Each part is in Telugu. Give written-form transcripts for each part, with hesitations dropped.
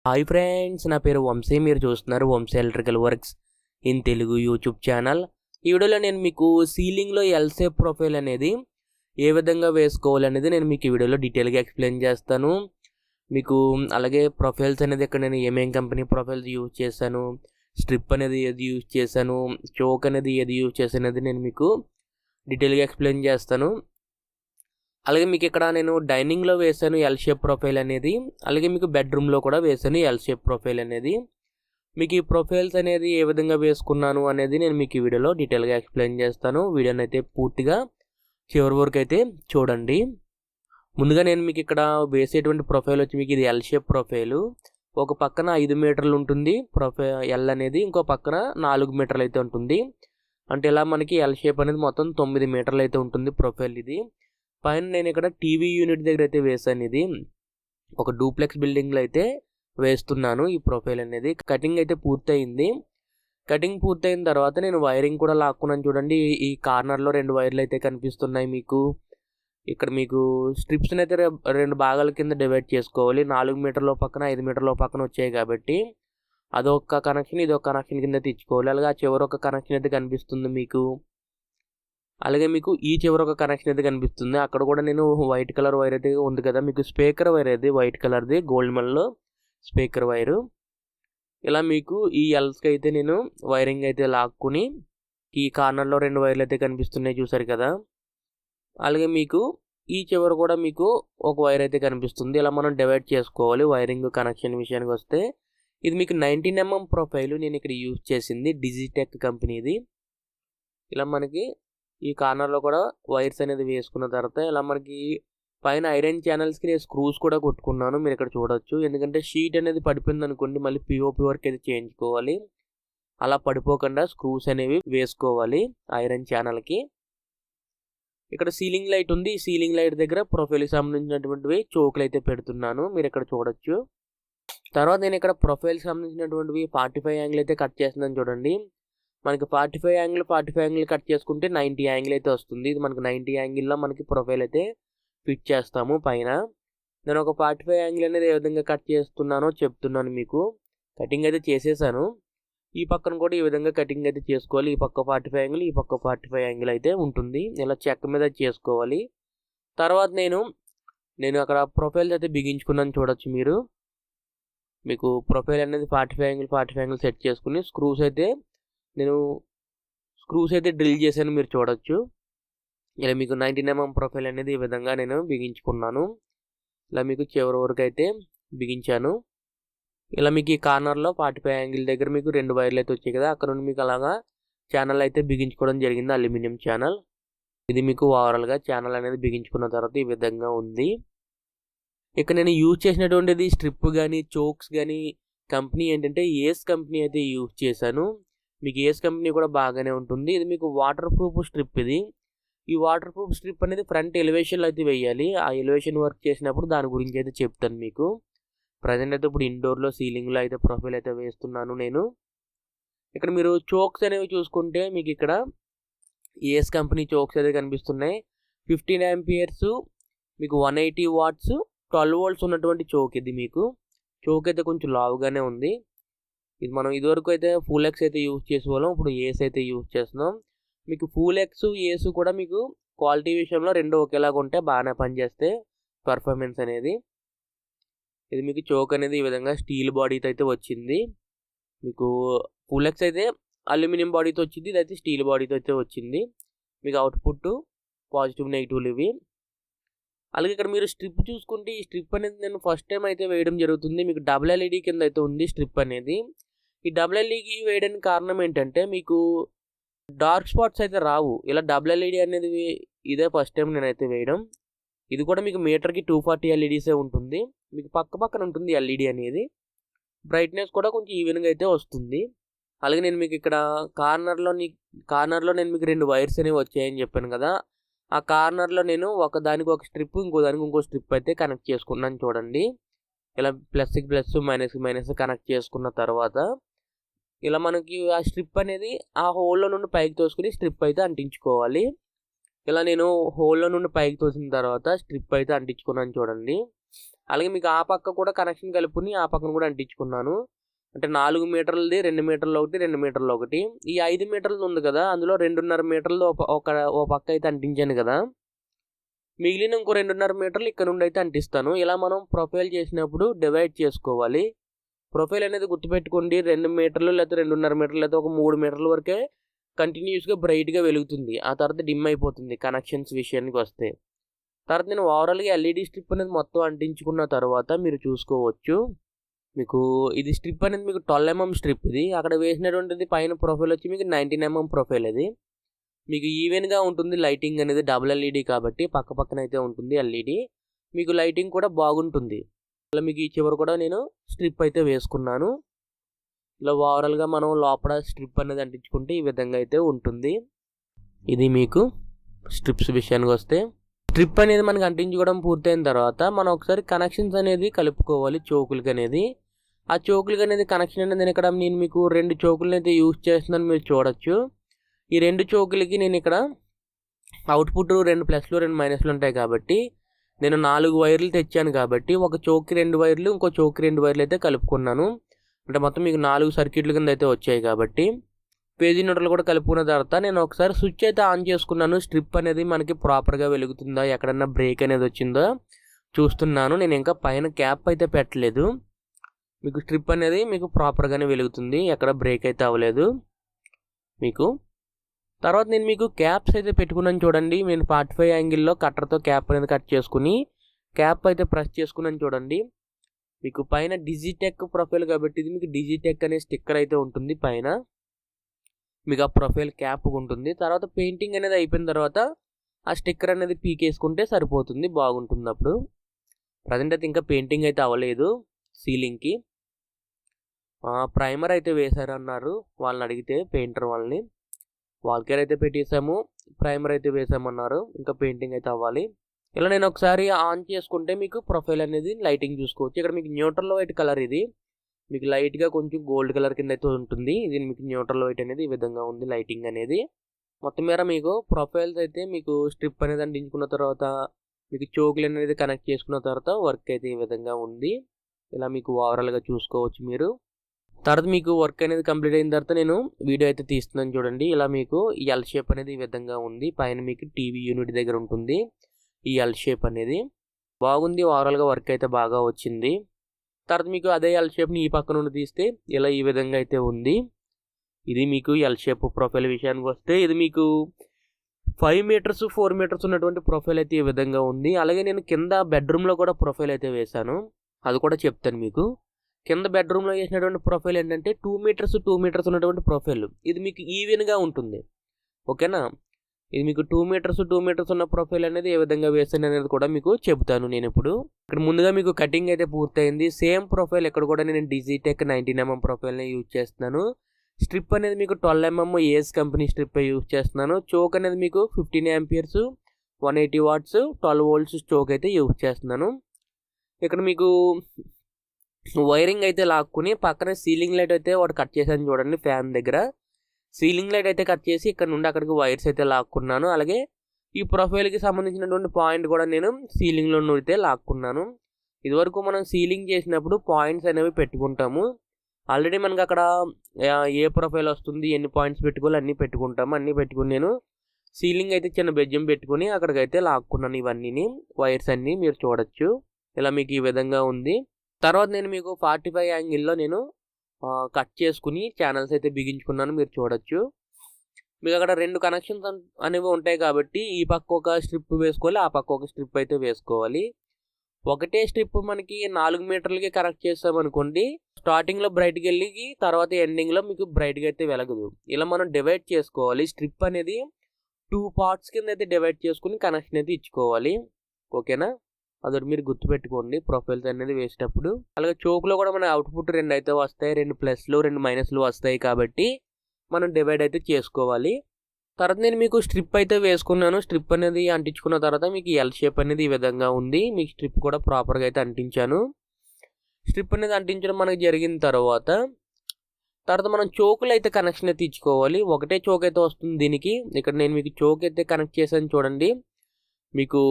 హాయ్ ఫ్రెండ్స్, నా పేరు వంశీ. మీరు చూస్తున్నారు Vamsi electrical works in Telugu YouTube channel. ఈ వీడియోలో నేను మీకు సీలింగ్లో ఎల్ షేప్ ప్రొఫైల్ అనేది ఏ విధంగా వేసుకోవాలనేది నేను మీకు ఈ వీడియోలో డీటెయిల్గా ఎక్స్ప్లెయిన్ చేస్తాను. మీకు అలాగే ప్రొఫైల్స్ అనేది ఇక్కడ నేను ఏమేం కంపెనీ ప్రొఫైల్స్ యూజ్ చేశాను, స్ట్రిప్ అనేది ఏది యూజ్ చేశాను, చోక్ అనేది ఏది యూజ్ చేశాను అనేది నేను మీకు డీటెయిల్గా ఎక్స్ప్లెయిన్ చేస్తాను. అలాగే మీకు ఇక్కడ నేను డైనింగ్లో వేసాను ఎల్ షేప్ ప్రొఫైల్ అనేది, అలాగే మీకు బెడ్రూమ్లో కూడా వేసాను ఎల్ షేప్ ప్రొఫైల్ అనేది. మీకు ఈ ప్రొఫైల్స్ అనేది ఏ విధంగా వేసుకున్నాను అనేది నేను మీకు ఈ వీడియోలో డీటెయిల్గా ఎక్స్ప్లెయిన్ చేస్తాను. వీడియోని అయితే పూర్తిగా చివరి వరకు అయితే చూడండి. ముందుగా నేను మీకు ఇక్కడ వేసేటువంటి ప్రొఫైల్ వచ్చి మీకు ఇది ఎల్ షేప్ ప్రొఫైలు. ఒక పక్కన 5 మీటర్లు ఉంటుంది ప్రొఫైల్ ఎల్ అనేది, ఇంకో పక్కన 4 మీటర్లు అయితే ఉంటుంది. అంటే ఇలా మనకి ఎల్ షేప్ అనేది మొత్తం 9 మీటర్లు అయితే ఉంటుంది ప్రొఫైల్ ఇది. పైన నేను ఇక్కడ టీవీ యూనిట్ దగ్గర అయితే వేసాను. ఇది ఒక డూప్లెక్స్ బిల్డింగ్లో అయితే వేస్తున్నాను. ఈ ప్రొఫైల్ అనేది కటింగ్ అయితే పూర్తయింది. కటింగ్ పూర్తయిన తర్వాత నేను వైరింగ్ కూడా లాక్కున్నాను. చూడండి, ఈ కార్నర్లో 2 వైర్లు అయితే కనిపిస్తున్నాయి మీకు. ఇక్కడ మీకు స్ట్రిప్స్ని అయితే 2 భాగాల కింద డివైడ్ చేసుకోవాలి. 4 మీటర్ల పక్కన 5 మీటర్ల పక్కన వచ్చాయి కాబట్టి అదొక కనెక్షన్, ఇదొక కనెక్షన్ కింద తెచ్చుకోవాలి. అలాగే ఆ చివరి ఒక కనెక్షన్ అయితే కనిపిస్తుంది మీకు. అలాగే మీకు ఈ చివరి ఒక కనెక్షన్ అయితే కనిపిస్తుంది. అక్కడ కూడా నేను వైట్ కలర్ వైర్ అయితే ఉంది కదా, మీకు స్పీకర్ వైర్ అయితే వైట్ కలర్ది గోల్డ్ మెల్లో స్పీకర్ వైరు. ఇలా మీకు ఈ ఎల్స్కి అయితే నేను వైరింగ్ అయితే లాక్కుని ఈ కార్నర్లో 2 వైర్లు అయితే కనిపిస్తున్నాయి చూసారు కదా. అలాగే మీకు ఈ చివరి కూడా మీకు ఒక వైర్ అయితే కనిపిస్తుంది. ఇలా మనం డివైడ్ చేసుకోవాలి వైరింగ్ కనెక్షన్ విషయానికి వస్తే. ఇది మీకు 19mm ప్రొఫైల్ నేను ఇక్కడ యూజ్ చేసింది, డిజిటెక్ కంపెనీది. ఇలా మనకి ఈ కార్నర్లో కూడా వైర్స్ అనేది వేసుకున్న తర్వాత ఇలా మనకి పైన ఐరన్ ఛానల్స్కి నేను స్క్రూస్ కూడా కొట్టుకున్నాను. మీరు ఇక్కడ చూడొచ్చు. ఎందుకంటే షీట్ అనేది పడిపోయింది అనుకోండి, మళ్ళీ పిఓపి వర్క్ అయితే చేయించుకోవాలి. అలా పడిపోకుండా స్క్రూస్ అనేవి వేసుకోవాలి ఐరన్ ఛానల్కి. ఇక్కడ సీలింగ్ లైట్ ఉంది. ఈ సీలింగ్ లైట్ దగ్గర ప్రొఫైల్కి సంబంధించినటువంటివి చోకులు అయితే పెడుతున్నాను. మీరు ఇక్కడ చూడొచ్చు. తర్వాత నేను ఇక్కడ ప్రొఫైల్కి సంబంధించినటువంటివి 45 యాంగిల్ అయితే కట్ చేస్తున్నాను. చూడండి, మనకి 45 యాంగిల్ కట్ చేసుకుంటే 90 యాంగిల్ అయితే వస్తుంది. ఇది మనకి 90 యాంగిల్లో మనకి ప్రొఫైల్ అయితే ఫిట్ చేస్తాము పైన. నేను ఒక 45 యాంగిల్ అనేది ఏ విధంగా కట్ చేస్తున్నానో చెప్తున్నాను మీకు. కటింగ్ అయితే చేసేసాను. ఈ పక్కన కూడా ఈ విధంగా కటింగ్ అయితే చేసుకోవాలి. ఈ పక్క 45 యాంగిల్, ఈ పక్క 45 యాంగిల్ అయితే ఉంటుంది. ఇలా చెక్క మీద చేసుకోవాలి. తర్వాత నేను అక్కడ ప్రొఫైల్స్ అయితే బిగించుకున్నాను. చూడొచ్చు మీరు. మీకు ప్రొఫైల్ అనేది 45 యాంగిల్ సెట్ చేసుకుని స్క్రూస్ అయితే డ్రిల్ చేశాను. మీరు చూడొచ్చు. ఇలా మీకు 19mm ప్రొఫైల్ అనేది ఈ విధంగా నేను బిగించుకున్నాను. ఇలా మీకు చివరి వరకు అయితే బిగించాను. ఇలా మీకు ఈ కార్నర్లో 45 యాంగిల్ దగ్గర మీకు 2 వైర్లు అయితే వచ్చాయి కదా, అక్కడ నుండి మీకు అలాగా ఛానల్ అయితే బిగించుకోవడం జరిగింది, అల్యూమినియం ఛానల్. ఇది మీకు ఓవరాల్గా ఛానల్ అనేది బిగించుకున్న తర్వాత ఈ విధంగా ఉంది. ఇక నేను యూజ్ చేసినటువంటిది స్ట్రిప్ కానీ చోక్స్ కానీ కంపెనీ ఏంటంటే ఏస్ కంపెనీ అయితే యూజ్ చేశాను. మీకు ఏస్ కంపెనీ కూడా బాగానే ఉంటుంది. ఇది మీకు వాటర్ ప్రూఫ్ స్ట్రిప్. ఇది ఈ వాటర్ ప్రూఫ్ స్ట్రిప్ అనేది ఫ్రంట్ ఎలివేషన్లో అయితే వేయాలి. ఆ ఎలివేషన్ వర్క్ చేసినప్పుడు దాని గురించి అయితే చెప్తాను మీకు. ప్రజెంట్ అయితే ఇప్పుడు ఇండోర్లో సీలింగ్లో అయితే ప్రొఫైల్ అయితే వేస్తున్నాను నేను. ఇక్కడ మీరు చోక్స్ అనేవి చూసుకుంటే మీకు ఇక్కడ ఏస్ కంపెనీ చోక్స్ అయితే కనిపిస్తున్నాయి. 15 ఆంపియర్స్ మీకు 180 వాట్స్ 12 వోల్ట్స్ ఉన్నటువంటి చోక్. ఇది మీకు చోక్ అయితే కొంచెం లావుగానే ఉంది. ఇది మనం ఇదివరకు అయితే ఫుల్ ఎక్స్ అయితే యూజ్ చేసేవాళ్ళం, ఇప్పుడు ఏస్ అయితే యూజ్ చేస్తున్నాం. మీకు ఫుల్ ఎక్స్ ఏస్ కూడా మీకు క్వాలిటీ విషయంలో 2 ఒకేలాగా ఉంటే బాగానే పనిచేస్తే పర్ఫార్మెన్స్ అనేది. ఇది మీకు చోక్ అనేది ఈ విధంగా స్టీల్ బాడీతో అయితే వచ్చింది. మీకు ఫుల్ ఎక్స్ అయితే అల్యూమినియం బాడీతో వచ్చింది, ఇదైతే స్టీల్ బాడీతో అయితే వచ్చింది. మీకు అవుట్పుట్ పాజిటివ్ నెగిటివ్లు ఇవి. అలాగే ఇక్కడ మీరు స్ట్రిప్ చూసుకుంటే ఈ స్ట్రిప్ అనేది నేను ఫస్ట్ టైం అయితే వేయడం జరుగుతుంది. మీకు డబుల్ ఎల్ఈడి కింద అయితే ఉంది స్ట్రిప్ అనేది. ఈ డబుల్ ఎల్ఈడి వేయడానికి కారణం ఏంటంటే మీకు డార్క్ స్పాట్స్ అయితే రావు. ఇలా డబుల్ ఎల్ఈడి అనేది ఇదే ఫస్ట్ టైం నేనైతే వేయడం. ఇది కూడా మీకు మీటర్కి 240 ఎల్ఈడీసే ఉంటుంది. మీకు పక్కన ఉంటుంది ఎల్ఈడి అనేది. బ్రైట్నెస్ కూడా కొంచెం ఈవెన్గా అయితే వస్తుంది. అలాగే నేను మీకు ఇక్కడ కార్నర్లో నేను మీకు 2 వైర్స్ అనేవి వచ్చాయని చెప్పాను కదా. ఆ కార్నర్లో నేను ఒకదానికి ఒక స్ట్రిప్, ఇంకో స్ట్రిప్ అయితే కనెక్ట్ చేసుకున్నాను. చూడండి, ఇలా ప్లస్కి ప్లస్ మైనస్కి మైనస్ కనెక్ట్ చేసుకున్న తర్వాత ఇలా మనకి ఆ స్ట్రిప్ అనేది ఆ హోల్లో నుండి పైకి తోసుకుని స్ట్రిప్ అయితే అంటించుకోవాలి. ఇలా నేను హోల్లో నుండి పైకి తోసిన తర్వాత స్ట్రిప్ అయితే అంటించుకున్నాను. చూడండి, అలాగే మీకు ఆ పక్క కూడా కనెక్షన్ కలుపుకుని ఆ పక్కన కూడా అంటించుకున్నాను. అంటే 4 మీటర్లది 2 మీటర్లు ఒకటి 2 మీటర్లు ఒకటి. ఈ 5 మీటర్లు ఉంది కదా, అందులో 2.5 మీటర్లు ఓ పక్క అయితే అంటించాను కదా, మిగిలిన ఇంకో 2.5 మీటర్లు ఇక్కడ నుండి అయితే అంటిస్తాను. ఇలా మనం ప్రొఫైల్ చేసినప్పుడు డివైడ్ చేసుకోవాలి. ప్రొఫైల్ అనేది గుర్తుపెట్టుకోండి, 2 మీటర్లు లేకపోతే 2.5 మీటర్లు లేకపోతే ఒక 3 మీటర్ల వరకే కంటిన్యూస్గా బ్రైట్గా వెలుగుతుంది. ఆ తర్వాత డిమ్ అయిపోతుంది కనెక్షన్స్ విషయానికి వస్తే. తర్వాత నేను ఓవరాల్గా ఎల్ఈడి స్ట్రిప్ అనేది మొత్తం అంటించుకున్న తర్వాత మీరు చూసుకోవచ్చు, మీకు ఇది స్ట్రిప్ అనేది మీకు 12mm స్ట్రిప్. ఇది అక్కడ వేసినటువంటిది పైన ప్రొఫైల్ వచ్చి మీకు 19mm ప్రొఫైల్. అది మీకు ఈవెన్గా ఉంటుంది లైటింగ్ అనేది, డబుల్ ఎల్ఈడి కాబట్టి పక్క పక్కన అయితే ఉంటుంది ఎల్ఈడి, మీకు లైటింగ్ కూడా బాగుంటుంది. ఇలా మీకు ఈ చివర కూడా నేను స్ట్రిప్ అయితే వేసుకున్నాను. ఇలా ఓవరాల్గా మనం లోపల స్ట్రిప్ అనేది అంటించుకుంటే ఈ విధంగా అయితే ఉంటుంది. ఇది మీకు స్ట్రిప్స్ విషయానికి వస్తే, స్ట్రిప్ అనేది మనకి అంటించుకోవడం పూర్తయిన తర్వాత మనం ఒకసారి కనెక్షన్స్ అనేది కలుపుకోవాలి చోకులకి అనేది. ఆ చోకులకి అనేది కనెక్షన్ అనేది ఇక్కడ నేను మీకు 2 చోకులను అయితే యూజ్ చేస్తున్నాను, మీరు చూడొచ్చు. ఈ 2 చోకులకి నేను ఇక్కడ అవుట్పుట్ 2 ప్లస్లు 2 మైనస్లు ఉంటాయి కాబట్టి నేను 4 వైర్లు తెచ్చాను కాబట్టి ఒక చోక్కి 2 వైర్లు ఇంకో చోక్కి 2 వైర్లు అయితే కలుపుకున్నాను. అంటే మొత్తం మీకు 4 సర్క్యూట్ల కింద అయితే వచ్చాయి కాబట్టి పేజీ న్యూట్రల్ కూడా కలుపుకున్న తర్వాత నేను ఒకసారి స్విచ్ అయితే ఆన్ చేసుకున్నాను. స్ట్రిప్ అనేది మనకి ప్రాపర్గా వెలుగుతుందా, ఎక్కడన్నా బ్రేక్ అనేది వచ్చిందో చూస్తున్నాను. నేను ఇంకా పైన క్యాప్ అయితే పెట్టలేదు. మీకు స్ట్రిప్ అనేది మీకు ప్రాపర్గానే వెలుగుతుంది, ఎక్కడ బ్రేక్ అయితే అవ్వలేదు మీకు. తర్వాత నేను మీకు క్యాప్స్ అయితే పెట్టుకున్నాను చూడండి. నేను 45 యాంగిల్లో కట్టర్తో క్యాప్ అనేది కట్ చేసుకుని క్యాప్ అయితే ప్రెస్ చేసుకున్నాను చూడండి. మీకు పైన డిజిటెక్ ప్రొఫైల్ కాబట్టి ఇది మీకు డిజిటెక్ అనే స్టిక్కర్ అయితే ఉంటుంది పైన, మీకు ఆ ప్రొఫైల్ క్యాప్ ఉంటుంది. తర్వాత పెయింటింగ్ అనేది అయిపోయిన తర్వాత ఆ స్టిక్కర్ అనేది పీకేసుకుంటే సరిపోతుంది, బాగుంటుంది. అప్పుడు ప్రజెంట్ అయితే ఇంకా పెయింటింగ్ అయితే అవ్వలేదు సీలింగ్కి. ప్రైమర్ అయితే వేశారన్నారు వాళ్ళని అడిగితే, పెయింటర్ వాళ్ళని. వాల్కేర్ అయితే పెట్టేసాము, ప్రైమర్ అయితే వేసామన్నారు, ఇంకా పెయింటింగ్ అయితే అవ్వాలి. ఇలా నేను ఒకసారి ఆన్ చేసుకుంటే మీకు ప్రొఫైల్ అనేది లైటింగ్ చూసుకోవచ్చు. ఇక్కడ మీకు న్యూట్రల్ వైట్ కలర్, ఇది మీకు లైట్గా కొంచెం గోల్డ్ కలర్ కింద అయితే ఉంటుంది. ఇది మీకు న్యూట్రల్ వైట్ అనేది ఈ విధంగా ఉంది లైటింగ్ అనేది. మొత్తం మీద మీకు ప్రొఫైల్స్ అయితే మీకు స్ట్రిప్ అనేది అంటించుకున్న తర్వాత మీకు చోకులు అనేది కనెక్ట్ చేసుకున్న తర్వాత వర్క్ అయితే ఈ విధంగా ఉంది. ఇలా మీకు ఓవరాల్గా చూసుకోవచ్చు మీరు. తర్వాత మీకు వర్క్ అనేది కంప్లీట్ అయిన తర్వాత నేను వీడియో అయితే తీస్తున్నాను చూడండి. ఇలా మీకు ఈ ఎల్ షేప్ అనేది ఈ విధంగా ఉంది. పైన మీకు టీవీ యూనిట్ దగ్గర ఉంటుంది ఈ ఎల్ షేప్ అనేది. బాగుంది, ఓవరాల్గా వర్క్ అయితే బాగా వచ్చింది. తర్వాత మీకు అదే ఎల్ షేప్ని ఈ పక్క నుండి తీస్తే ఇలా ఈ విధంగా అయితే ఉంది. ఇది మీకు ఎల్ షేప్ ప్రొఫైల్ విషయానికి వస్తే ఇది మీకు 5 మీటర్స్ 4 మీటర్స్ ఉన్నటువంటి ప్రొఫైల్ అయితే ఈ విధంగా ఉంది. అలాగే నేను కింద బెడ్రూమ్లో కూడా ప్రొఫైల్ అయితే వేశాను, అది కూడా చెప్తాను మీకు. కింద బెడ్రూమ్లో వేసినటువంటి ప్రొఫైల్ ఏంటంటే 2 మీటర్స్ 2 మీటర్స్ ఉన్నటువంటి ప్రొఫైల్. ఇది మీకు ఈవెన్గా ఉంటుంది, ఓకేనా. ఇది మీకు 2 మీటర్స్ 2 మీటర్స్ ఉన్న ప్రొఫైల్ అనేది ఏ విధంగా వేసాను అనేది కూడా మీకు చెబుతాను నేను ఇప్పుడు. ఇక్కడ ముందుగా మీకు కటింగ్ అయితే పూర్తయింది. సేమ్ ప్రొఫైల్ ఇక్కడ కూడా నేను డిజిటెక్ 19mm ప్రొఫైల్ని యూజ్ చేస్తున్నాను. స్ట్రిప్ అనేది మీకు 12mm ఏస్ కంపెనీ స్ట్రిప్ యూజ్ చేస్తున్నాను. చోక్ అనేది మీకు 15 amperes 180 watts 12 volts చోక్ అయితే యూజ్ చేస్తున్నాను. ఇక్కడ మీకు వైరింగ్ అయితే లాక్కుని పక్కన సీలింగ్ లైట్ అయితే ఒకటి కట్ చేశాను చూడండి. ఫ్యాన్ దగ్గర సీలింగ్ లైట్ అయితే కట్ చేసి ఇక్కడ నుండి అక్కడికి వైర్స్ అయితే లాక్కున్నాను. అలాగే ఈ ప్రొఫైల్కి సంబంధించినటువంటి పాయింట్ కూడా నేను సీలింగ్లో అయితే లాక్కున్నాను. ఇదివరకు మనం సీలింగ్ చేసినప్పుడు పాయింట్స్ అనేవి పెట్టుకుంటాము. ఆల్రెడీ మనకి అక్కడ ఏ ప్రొఫైల్ వస్తుంది, ఎన్ని పాయింట్స్ పెట్టుకోవాలి అన్నీ పెట్టుకుంటాము. అన్నీ పెట్టుకుని నేను సీలింగ్ అయితే చిన్న బెజ్జం పెట్టుకుని అక్కడికైతే లాక్కున్నాను ఇవన్నీ వైర్స్ అన్నీ మీరు చూడొచ్చు. ఇలా మీకు ఈ విధంగా ఉంది. తర్వాత నేను మీకు 45 యాంగిల్లో నేను కట్ చేసుకుని ఛానల్స్ అయితే బిగించుకున్నాను, మీరు చూడొచ్చు. మీకు అక్కడ 2 కనెక్షన్స్ అనేవి ఉంటాయి కాబట్టి ఈ పక్క ఒక స్ట్రిప్ వేసుకోవాలి, ఆ పక్క ఒక స్ట్రిప్ అయితే వేసుకోవాలి. ఒకటే స్ట్రిప్ మనకి 4 మీటర్లకి కనెక్ట్ చేస్తామనుకోండి, స్టార్టింగ్లో బ్రైట్గా వెళ్ళి తర్వాత ఎండింగ్లో మీకు బ్రైట్గా అయితే వెలగదు. ఇలా మనం డివైడ్ చేసుకోవాలి. స్ట్రిప్ అనేది 2 పార్ట్స్ కింద అయితే డివైడ్ చేసుకుని కనెక్షన్ అయితే ఇచ్చుకోవాలి, ఓకేనా. అదొకటి మీరు గుర్తుపెట్టుకోండి ప్రొఫైల్స్ అనేది వేసేటప్పుడు. అలాగే చోక్లో కూడా మన అవుట్పుట్ 2 అయితే వస్తాయి, 2 ప్లస్లు 2 మైనస్లు వస్తాయి కాబట్టి మనం డివైడ్ అయితే చేసుకోవాలి. తర్వాత నేను మీకు స్ట్రిప్ అయితే వేసుకున్నాను. స్ట్రిప్ అనేది అంటించుకున్న తర్వాత మీకు ఎల్ షేప్ అనేది ఈ విధంగా ఉంది. మీకు స్ట్రిప్ కూడా ప్రాపర్గా అయితే అంటించాను. స్ట్రిప్ అనేది అంటించడం మనకి జరిగిన తర్వాత మనం చోకులు అయితే కనెక్షన్ అయితే ఇచ్చుకోవాలి. ఒకటే చోక్ అయితే వస్తుంది దీనికి. ఇక్కడ నేను మీకు చోక్ అయితే కనెక్ట్ చేశాను చూడండి. మీకు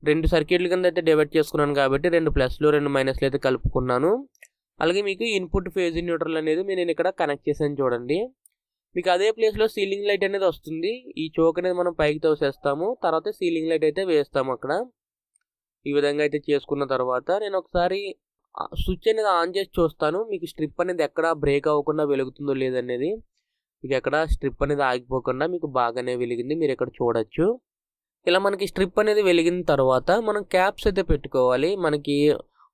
2 సర్క్యూట్ల కింద అయితే డివైడ్ చేసుకున్నాను కాబట్టి 2 ప్లస్లు 2 మైనస్లు అయితే కలుపుకున్నాను. అలాగే మీకు ఇన్పుట్ ఫేజ్ న్యూట్రల్ అనేది నేను ఇక్కడ కనెక్ట్ చేశాను చూడండి. మీకు అదే ప్లేస్లో సీలింగ్ లైట్ అనేది వస్తుంది. ఈ చోక్ అనేది మనం పైకి తోసేస్తాము, తర్వాత సీలింగ్ లైట్ అయితే వేస్తాము అక్కడ. ఈ విధంగా అయితే చేసుకున్న తర్వాత నేను ఒకసారి స్విచ్ అనేది ఆన్ చేసి చూస్తాను. మీకు స్ట్రిప్ అనేది ఎక్కడ బ్రేక్ అవ్వకుండా వెలుగుతుందో లేదనేది. మీకు ఎక్కడ స్ట్రిప్ అనేది ఆగిపోకుండా మీకు బాగానే వెలిగింది, మీరు ఇక్కడ చూడొచ్చు. ఇలా మనకి స్ట్రిప్ అనేది వెలిగిన తర్వాత మనం క్యాప్స్ అయితే పెట్టుకోవాలి. మనకి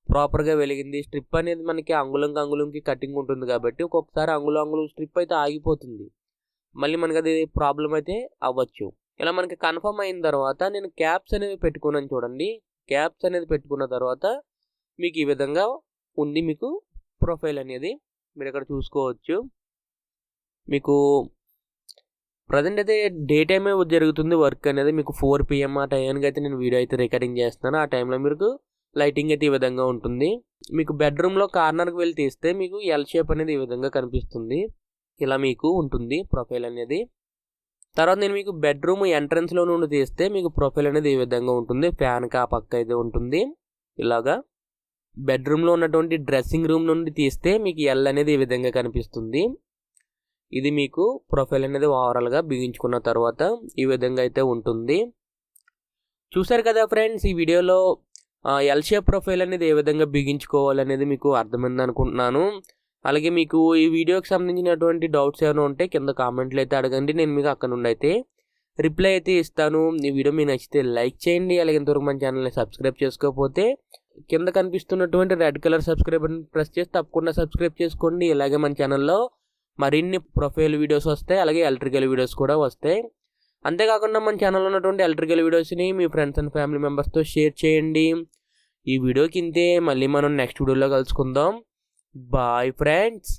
ప్రాపర్గా వెలిగింది. స్ట్రిప్ అనేది మనకి అంగుళంకి కటింగ్ ఉంటుంది కాబట్టి ఒక్కొక్కసారి అంగుళం స్ట్రిప్ అయితే ఆగిపోతుంది. మళ్ళీ మనకి అది ప్రాబ్లం అయితే అవ్వచ్చు. ఇలా మనకి కన్ఫర్మ్ అయిన తర్వాత నేను క్యాప్స్ అనేవి పెట్టుకున్నాను చూడండి. క్యాప్స్ అనేది పెట్టుకున్న తర్వాత మీకు ఈ విధంగా ఉంది మీకు ప్రొఫైల్ అనేది. మీరు ఇక్కడ చూసుకోవచ్చు. మీకు ప్రజెంట్ అయితే డే టైమే జరుగుతుంది వర్క్ అనేది. మీకు 4 PM ఆ టైంకి అయితే నేను వీడియో అయితే రికార్డింగ్ చేస్తున్నాను. ఆ టైంలో మీకు లైటింగ్ అయితే ఈ విధంగా ఉంటుంది. మీకు బెడ్రూమ్లో కార్నర్కి వెళ్ళి తీస్తే మీకు ఎల్ షేప్ అనేది ఈ విధంగా కనిపిస్తుంది. ఇలా మీకు ఉంటుంది ప్రొఫైల్ అనేది. తర్వాత నేను మీకు బెడ్రూమ్ ఎంట్రన్స్లో నుండి తీస్తే మీకు ప్రొఫైల్ అనేది ఈ విధంగా ఉంటుంది. ఫ్యాన్కి ఆ పక్క అయితే ఉంటుంది. ఇలాగా బెడ్రూమ్లో ఉన్నటువంటి డ్రెస్సింగ్ రూమ్ నుండి తీస్తే మీకు ఎల్ అనేది ఈ విధంగా కనిపిస్తుంది. ఇది మీకు ప్రొఫైల్ అనేది ఓవరాల్గా బిగించుకున్న తర్వాత ఈ విధంగా అయితే ఉంటుంది. చూసారు కదా ఫ్రెండ్స్, ఈ వీడియోలో ఎల్ షేప్ ప్రొఫైల్ అనేది ఏ విధంగా బిగించుకోవాలనేది మీకు అర్థమైంది అనుకుంటున్నాను. అలాగే మీకు ఈ వీడియోకి సంబంధించినటువంటి డౌట్స్ ఏమైనా ఉంటే కింద కామెంట్లు అయితే అడగండి. నేను మీకు అక్కడ నుండి అయితే రిప్లై అయితే ఇస్తాను. ఈ వీడియో మీకు నచ్చితే లైక్ చేయండి. అలాగే ఇంతవరకు మన ఛానల్ని సబ్స్క్రైబ్ చేసుకోకపోతే కింద కనిపిస్తున్నటువంటి red colour subscribe button press చేసి తప్పకుండా సబ్స్క్రైబ్ చేసుకోండి. ఇలాగే మన ఛానల్లో మరిన్ని ప్రొఫైల్ వీడియోస్ వస్తాయి, అలాగే ఎలక్ట్రికల్ వీడియోస్ కూడా వస్తాయి. అంతేకాకుండా మన ఛానల్లో ఉన్నటువంటి ఎలక్ట్రికల్ వీడియోస్ని మీ ఫ్రెండ్స్ అండ్ ఫ్యామిలీ మెంబర్స్తో షేర్ చేయండి. ఈ వీడియోకి ఇంతే. మళ్ళీ మనం నెక్స్ట్ వీడియోలో కలుసుకుందాం. Bye friends.